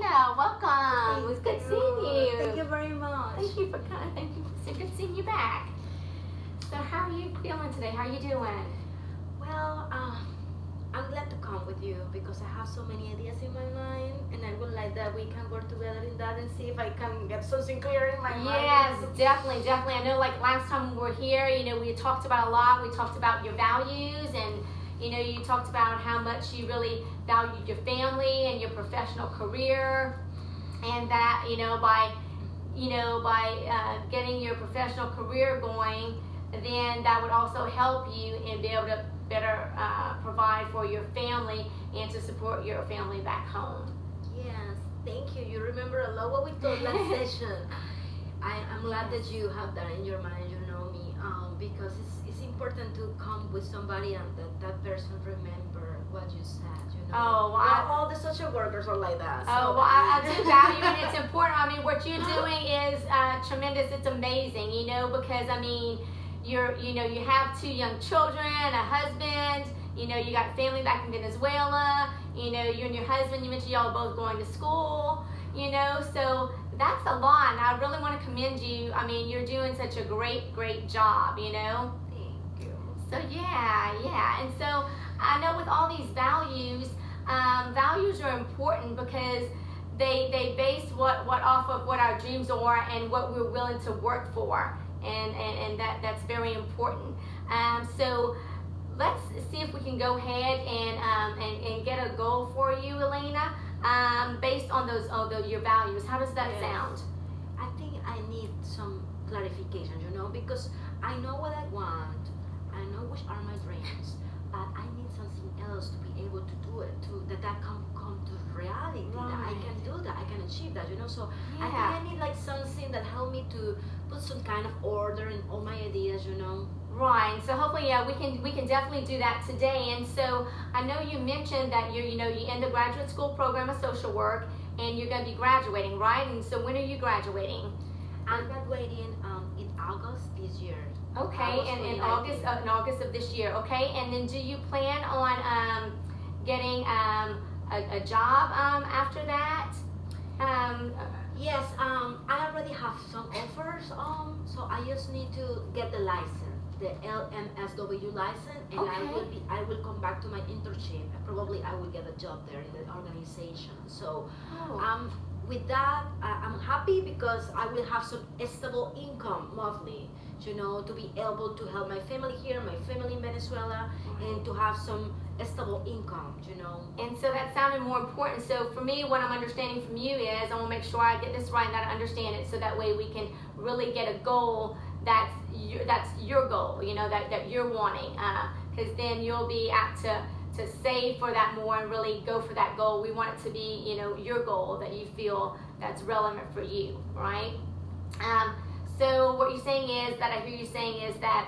Elena, welcome. It was good seeing you. Thank you very much. Thank you for coming. Thank you. It's good seeing you back. So how are you feeling today? How are you doing? Well, I'm glad to come with you because I have so many ideas in my mind, and I would like that we can work together in that and see if I can get something clear in my mind. Yes, definitely, definitely. I know, like last time we were here, we talked about a lot. We talked about your values, and you talked about how much you really valued your family and your professional career, and that by getting your professional career going, then that would also help you and be able to better provide for your family and to support your family back home. Yes, thank you. You remember a lot what we talked last session. I'm glad that you have that in your mind, because it's important to come with somebody and that person remember what you said, Oh, well, all the social workers are like that. So. Oh, well, I do value and it's important. I mean, what you're doing is tremendous. It's amazing, because you have 2 young children, a husband, you got family back in Venezuela, you and your husband, you mentioned y'all both going to school, so that's a lot, and I really want to commend you. I mean, you're doing such a great, great job, Thank you. So yeah, and so I know with all these values, values are important because they base what off of what our dreams are and what we're willing to work for. And that's very important. So let's see if we can go ahead and get a goal for you, Elena, based on your values. How does that sound? I think I need some clarification, because I know what I want, I know which are my dreams, but I need something else to be able to do it, that can come to reality, Right. that I can do that, I can achieve that, So Yeah. I think I need like something that help me to put some kind of order in all my ideas, Right. So hopefully, we can definitely do that today. And so I know you mentioned that you're in the graduate school program of social work, and you're going to be graduating, right? And so when are you graduating? I'm graduating in August this year. Okay, and in August of this year. Okay, and then do you plan on getting a job after that? Yes, I already have some offers, so I just need to get the license, the LMSW license, and Okay. I will come back to my internship. Probably I will get a job there in the organization. So, Oh. with that, I'm happy because I will have some stable income monthly, to be able to help my family here, my family in Venezuela, and to have some stable income, And so that sounded more important. So for me, what I'm understanding from you is I want to make sure I get this right and that I understand it, so that way we can really get a goal that's your goal, that you're wanting, because then you'll be apt to save for that more and really go for that goal. We want it to be, your goal that you feel that's relevant for you, right? So what you're saying is that I hear you saying is that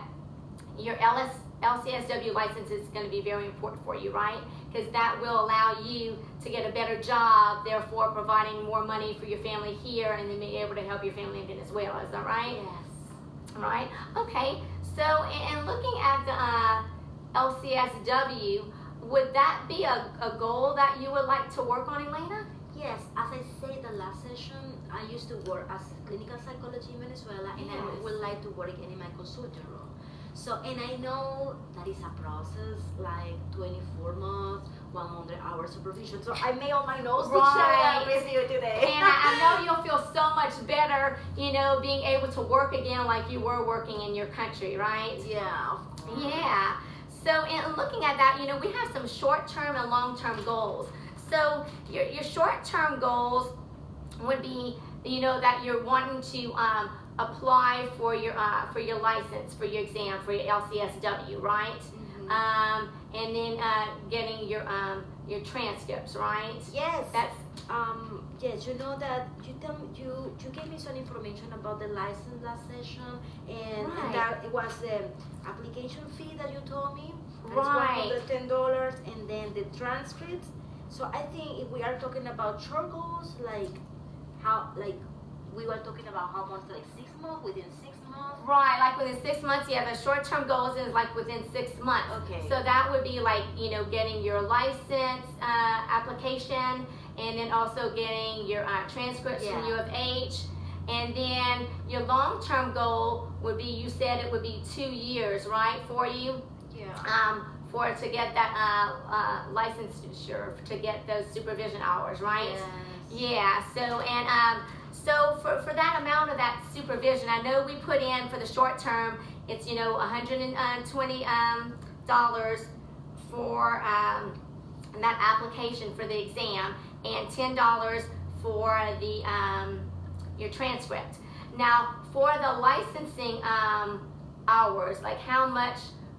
your LCSW license is going to be very important for you, right? Because that will allow you to get a better job, therefore providing more money for your family here, and then being able to help your family in Venezuela. Is that right? Yes. All right. Okay. So, in looking at the LCSW, would that be a goal that you would like to work on, Elena? Yes, as I said the last session, I used to work as clinical psychology in Venezuela, and I would like to work in my consulting room. So, and I know that is a process, like 24 months, 100 hours supervision. So I made all my notes to share that with you today. And I know you'll feel so much better, being able to work again like you were working in your country, right? Yeah. Yeah. So in looking at that, we have some short-term and long-term goals. So your short-term goals would be, that you're wanting to apply for your license, for your exam, for your LCSW, right? Mm-hmm. And then getting your transcripts, right? Yes. That's yes. That you gave me some information about the license last session, and Right. that it was the application fee that you told me. Right. It's $110, and then the transcripts. So I think if we are talking about short goals, we were talking about how much, like 6 months, within 6 months. right, like within 6 months. Yeah, the short-term goals is like within 6 months. Okay. So that would be like getting your license application, and then also getting your transcripts from U of H. And then your long-term goal would be, you said it would be 2 years, right, for you? Yeah. To get that licensure, to get those supervision hours, right? Yes. Yeah. So for that amount of that supervision, I know we put in for the short term, it's $120 for that application for the exam, and $10 for the your transcript. Now for the licensing hours, like how much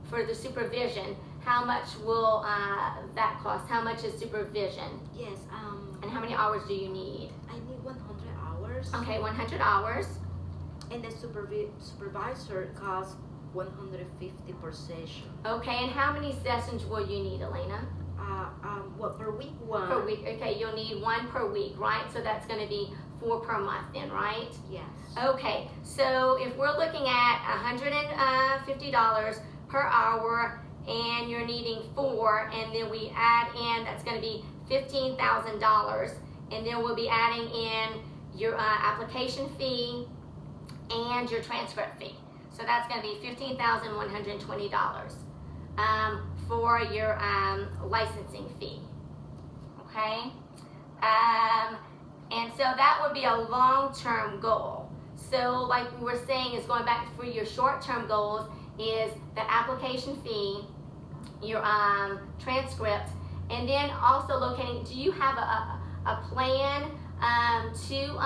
for the supervision, how much will that cost? How much is supervision? Yes. And how many hours do you need? I need 100 hours. Okay, 100 hours. And the supervisor costs 150 per session. Okay, and how many sessions will you need, Elena? What, per week? One. Per week. Okay, you'll need 1 per week, right? So that's going to be 4 per month then, right? Yes. Okay, so if we're looking at $150 per hour, and you're needing 4, and then we add in, that's going to be $15,000, and then we'll be adding in your application fee and your transcript fee. So that's going to be $15,120 for your licensing fee. Okay, and so that would be a long-term goal. So like we were saying, is going back for your short-term goals is the application fee, your transcript, and then also locating, do you have a plan to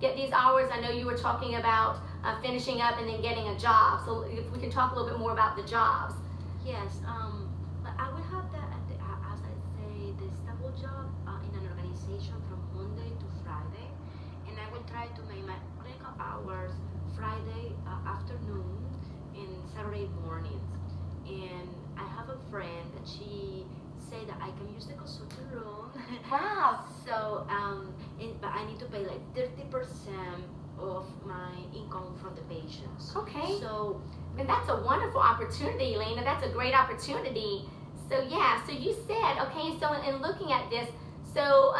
get these hours? I know you were talking about finishing up and then getting a job, so if we can talk a little bit more about the jobs. Yes, I will have that, as I say, the stable job in an organization from Monday to Friday, and I will try to make my clinical hours Friday afternoon and Saturday mornings. And I have a friend that she said that I can use the consulting room. Wow. So, but I need to pay like 30% of my income from the patients. Okay. So, and that's a wonderful opportunity, Elena. That's a great opportunity. So yeah, so you said, okay, so in looking at this, so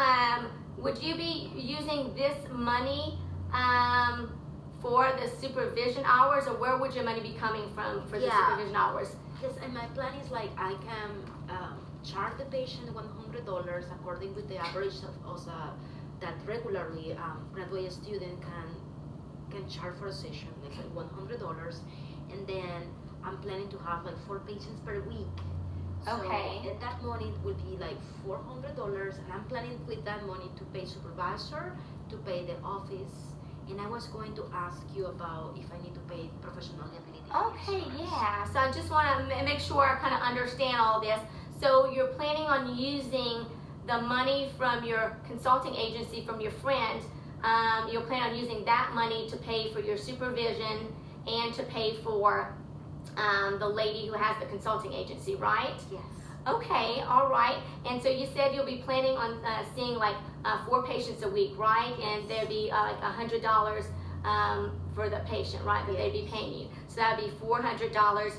would you be using this money for the supervision hours, or where would your money be coming from for the supervision hours? Yes, and my plan is like I can charge the patient $100 according with the average of that regularly graduate student can charge for a session. It's like $100, and then I'm planning to have like 4 patients per week. Okay. So that money will be like $400, and I'm planning with that money to pay supervisor, to pay the office, and I was going to ask you about if I need to pay professional liability. Okay, yeah. So I just want to make sure I kind of understand all this. So you're planning on using the money from your consulting agency, from your friend. You'll plan on using that money to pay for your supervision and to pay for the lady who has the consulting agency, right? Yes. Okay, all right. And so you said you'll be planning on seeing like 4 patients a week, right? And there'd be like $100 for the patient, right? That they'd be paying you. So that'd be $400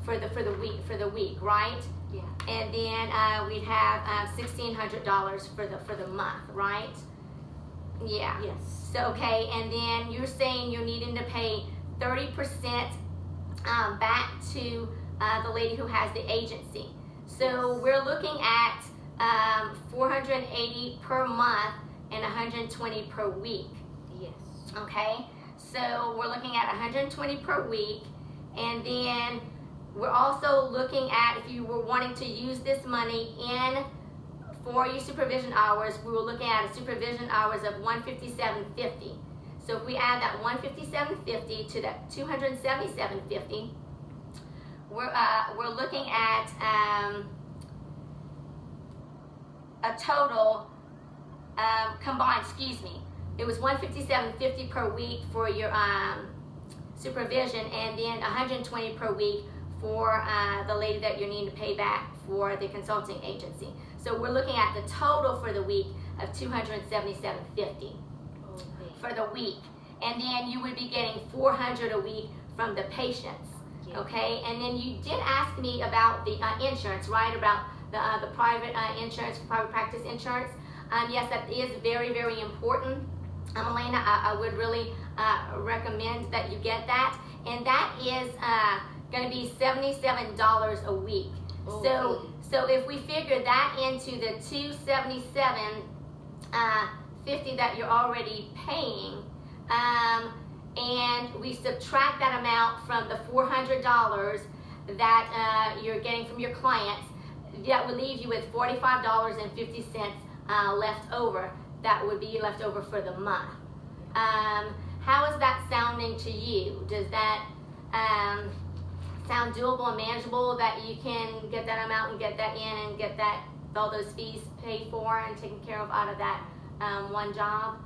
for the week, right? Yeah. And then we'd have $1,600 for the month, right? Yeah. Yes. So okay, and then you're saying you're needing to pay 30% back to the lady who has the agency. So we're looking at $480 per month and $120 per week. Yes. Okay, so we're looking at $120 per week, and then we're also looking at, if you were wanting to use this money in for your supervision hours, we were looking at a supervision hours of $157.50. So if we add that $157.50 to that $277.50, we're looking at a total combined. Excuse me. It was $157.50 per week for your supervision, and then $120 per week for the lady that you're needing to pay back for the consulting agency. So we're looking at the total for the week of $277.50 for the week, and then you would be getting $400 a week from the patients. Okay, and then you did ask me about the insurance, right? About the private insurance, private practice insurance. Yes, that is very, very important. Elena, I would really recommend that you get that. And that is going to be $77 a week. Okay. So if we figure that into the $277.50 that you're already paying, and we subtract that amount from the $400 that you're getting from your clients, that would leave you with $45.50 left over. That would be left over for the month. How is that sounding to you? Does that sound doable and manageable, that you can get that amount and get that in and get that, all those fees paid for and taken care of out of that one job?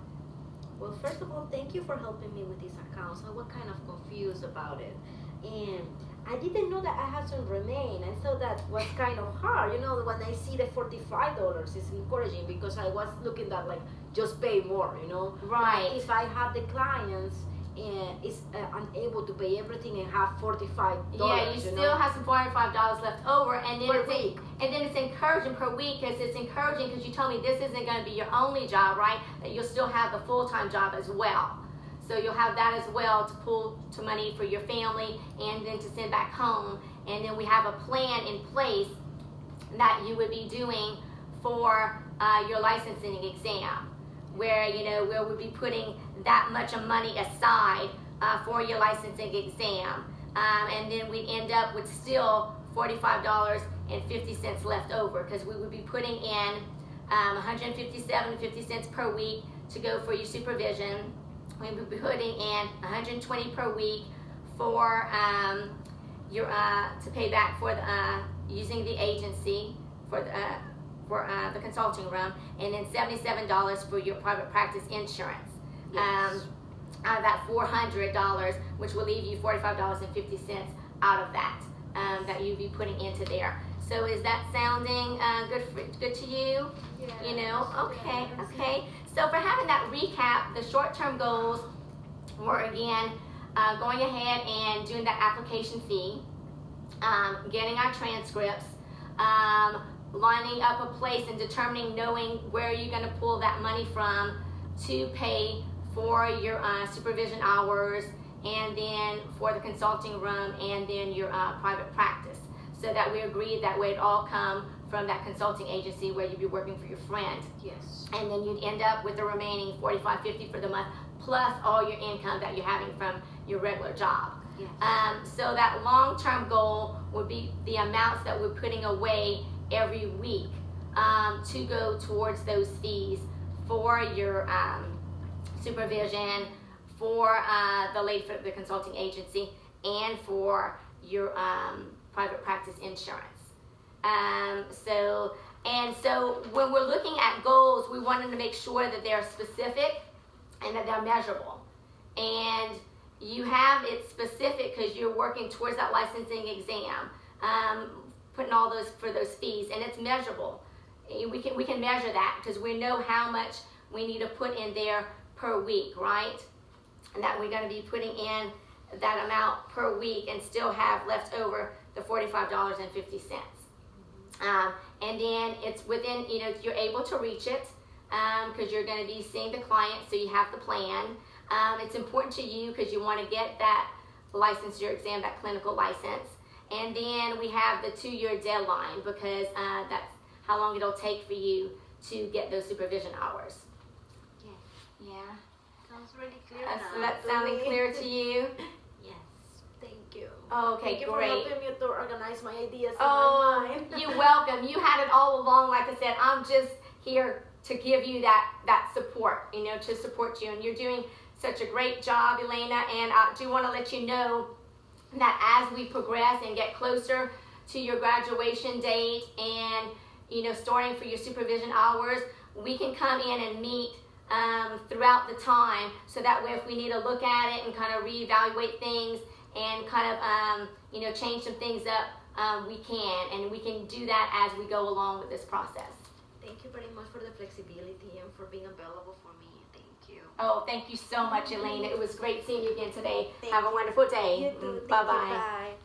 Well, first of all, thank you for helping me with these accounts. I was kind of confused about it. And I didn't know that I had to remain. I thought that was kind of hard. You know, when I see the $45, it's encouraging, because I was looking at like just pay more, you know. Right. But if I have the clients and is unable to pay everything and have $45, Yeah, you still have some $45 left over, and then per week. And then it's encouraging per week, because it's encouraging because you told me this isn't going to be your only job, right? That you'll still have the full-time job as well. So you'll have that as well to pull to money for your family and then to send back home. And then we have a plan in place that you would be doing for your licensing exam, where we'll be putting that much of money aside for your licensing exam, and then we end up with still $45.50 left over, because we would be putting in $157.50 per week to go for your supervision. We would be putting in $120 per week for your to pay back for the using the agency for the consulting room, and then $77 for your private practice insurance. Yes. Out of that $400, which will leave you $45.50 out of that that you'd be putting into there. So is that sounding good to you? Yes. Okay, Yes. okay. So for having that recap, the short-term goals were, again, going ahead and doing that application fee, getting our transcripts, lining up a place and determining, knowing where you're going to pull that money from to pay for your supervision hours, and then for the consulting room, and then your private practice. So that we agreed that way it all come from that consulting agency where you'd be working for your friend. Yes. And then you'd end up with the remaining $45.50 for the month, plus all your income that you're having from your regular job. Yes. So that long-term goal would be the amounts that we're putting away every week to go towards those fees for your supervision, for the consulting agency, and for your private practice insurance. So when we're looking at goals, we wanted to make sure that they're specific and that they're measurable. And you have it specific because you're working towards that licensing exam, putting all those for those fees, and it's measurable. We can measure that because we know how much we need to put in there per week, right? And that we're going to be putting in that amount per week and still have left over the $45.50. And then it's within, you're able to reach it because you're going to be seeing the client, so you have the plan. It's important to you because you want to get that licensure exam, that clinical license. And then we have the 2-year deadline, because that's how long it'll take for you to get those supervision hours. Yes. Yeah. Sounds really clear So now. that's sounding clear to you? Yes. Thank you. Okay, Thank you great. for helping me to organize my ideas in Oh, my mind. you're welcome. You had it all along. Like I said, I'm just here to give you that support, to support you. And you're doing such a great job, Elena. And I do want to let you know that as we progress and get closer to your graduation date and, starting for your supervision hours, we can come in and meet throughout the time, so that way if we need to look at it and kind of reevaluate things and kind of change some things up, we can, and we can do that as we go along with this process. Thank you very much for the flexibility and for being available for me. Thank you. Oh, thank you so much, Elena. It was great seeing you again today. Thank Have a you. wonderful day. You too. Thank you. Bye-bye. Bye.